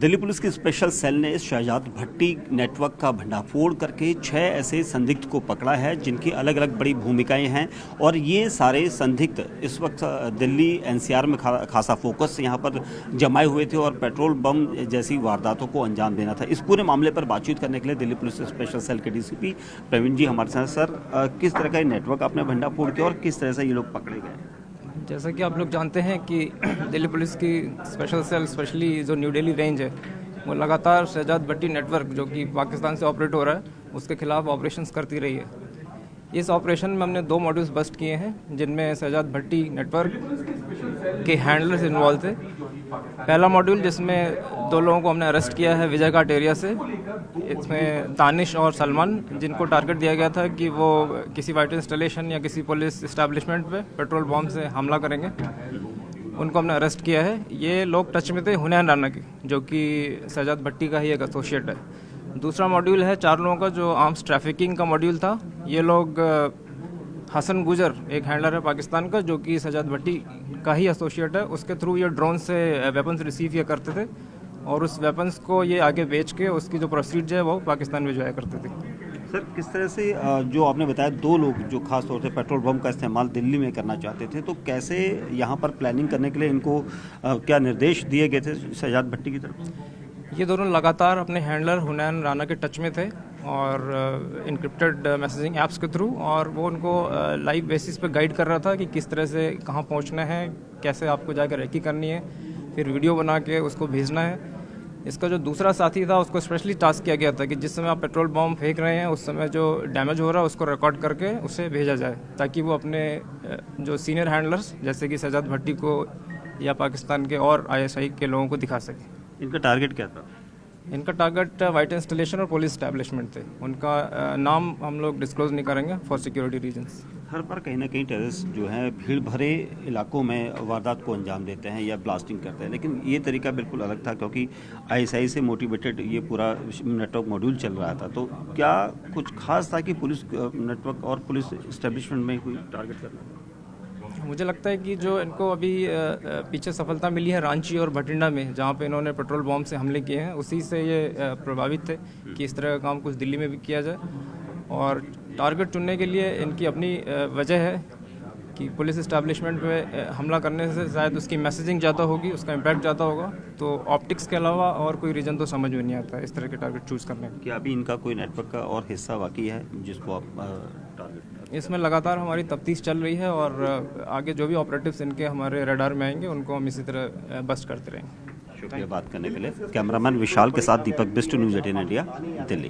Delhi police की special cell ने शहजाद भट्टी network का भंडाफोड़ करके 6 ऐसे संदिग्ध को पकड़ा है जिनकी अलग अलग बड़ी भूमिकाएं हैं और ये सारे संदिग्ध इस वक्त दिल्ली एनसीआर में खासा फोकस यहाँ पर जमाए हुए थे और पेट्रोल बम जैसी वारदातों को अंजाम देना था। इस पूरे मामले पर बातचीत करने के लिए दिल्ली पुलिस स्पेशल सेल के डीसीपी प्रवीण जी हमारे साथ। सर, किस तरह का नेटवर्क आपने भंडाफोड़ किया और किस तरह से ये लोग पकड़े गए? जैसा कि आप लोग जानते हैं कि दिल्ली पुलिस की स्पेशल सेल स्पेशली जो न्यू दिल्ली रेंज है वो लगातार शहजाद भट्टी नेटवर्क जो कि पाकिस्तान से ऑपरेट हो रहा है उसके खिलाफ ऑपरेशंस करती रही है। इस ऑपरेशन में हमने 2 मॉड्यूल्स बस्ट किए हैं जिनमें शहजाद भट्टी नेटवर्क के हैंडलर्स इन्वॉल्व थे। पहला मॉड्यूल जिसमें 2 लोगों को हमने अरेस्ट किया है विजय घाट एरिया से। इसमें दानिश और सलमान जिनको टारगेट दिया गया था कि वो किसी वाइट इंस्टॉलेशन या किसी पुलिस इस्टेब्लिशमेंट पे पेट्रोल बम से हमला करेंगे, उनको हमने अरेस्ट किया है। ये लोग टच में थे हुनैन राना की जो कि शहजाद भट्टी का ही एक एसोसिएट है। दूसरा मॉड्यूल है 4 लोगों का जो आर्म्स ट्रैफिकिंग का मॉड्यूल था। ये लोग हसन गुजर एक हैंडलर है पाकिस्तान का जो कि शहजाद भट्टी का ही एसोसिएट है, उसके थ्रू ये ड्रोन से वेपन्स रिसीव किया करते थे और उस वेपन्स को ये आगे बेच के उसकी जो प्रोसीड है वो पाकिस्तान में जाया करते थे। सर, किस तरह से जो आपने बताया 2 लोग जो खास तौर से पेट्रोल बम का इस्तेमाल दिल्ली में करना चाहते थे, तो कैसे यहाँ पर प्लानिंग करने के लिए इनको क्या निर्देश दिए गए थे शहजाद भट्टी की तरफ से? ये दोनों लगातार अपने हैंडलर हुनैन राना के टच में थे और इनक्रिप्टेड मैसेजिंग ऐप्स के थ्रू, और वो उनको लाइव बेसिस पे गाइड कर रहा था कि किस तरह से कहाँ पहुँचना है, कैसे आपको जाकर रेकी करनी है, फिर वीडियो बना के उसको भेजना है। इसका जो दूसरा साथी था उसको स्पेशली टास्क किया गया था कि जिस समय आप पेट्रोल बम फेंक रहे हैं उस समय जो डैमेज हो रहा है उसको रिकॉर्ड करके उसे भेजा जाए ताकि वो अपने जो सीनियर हैंडलर्स जैसे कि शहजाद भट्टी को या पाकिस्तान के और ISI के लोगों को दिखा सके। इनका टारगेट क्या था? इनका टारगेट वाइट इंस्टॉलेशन और पुलिस एस्टैब्लिशमेंट थे। उनका नाम हम लोग डिस्क्लोज नहीं करेंगे फॉर सिक्योरिटी रीजंस। हर बार कहीं ना कहीं टेररिस्ट जो है भीड़ भरे इलाकों में वारदात को अंजाम देते हैं या ब्लास्टिंग करते हैं, लेकिन ये तरीका बिल्कुल अलग था क्योंकि ISI से मोटिवेटेड ये पूरा नेटवर्क मॉड्यूल चल रहा था। तो क्या कुछ खास था कि पुलिस नेटवर्क और पुलिस एस्टेब्लिशमेंट में कोई टारगेट करना? मुझे लगता है कि जो इनको अभी पीछे सफलता मिली है रांची और भटिंडा में जहाँ पे इन्होंने पेट्रोल बम से हमले किए हैं, उसी से ये प्रभावित थे कि इस तरह का काम कुछ दिल्ली में भी किया जाए। और टारगेट चुनने के लिए इनकी अपनी वजह है कि पुलिस इस्टेब्लिशमेंट में हमला करने से शायद उसकी मैसेजिंग ज़्यादा होगी, उसका इम्पैक्ट ज़्यादा होगा। तो ऑप्टिक्स के अलावा और कोई रीज़न तो समझ में नहीं आता इस तरह के टारगेट चूज़ करने का। क्या अभी इनका कोई नेटवर्क का और हिस्सा बाकी है जिसको आप टारगेट? इसमें लगातार हमारी तफ्तीश चल रही है और आगे जो भी ऑपरेटिव्स इनके हमारे रडार में आएंगे उनको हम इसी तरह बस्ट करते रहेंगे। शुक्रिया बात करने के लिए। कैमरामैन विशाल के साथ दीपक बिस्ट, न्यूज़ 18 इंडिया, दिल्ली।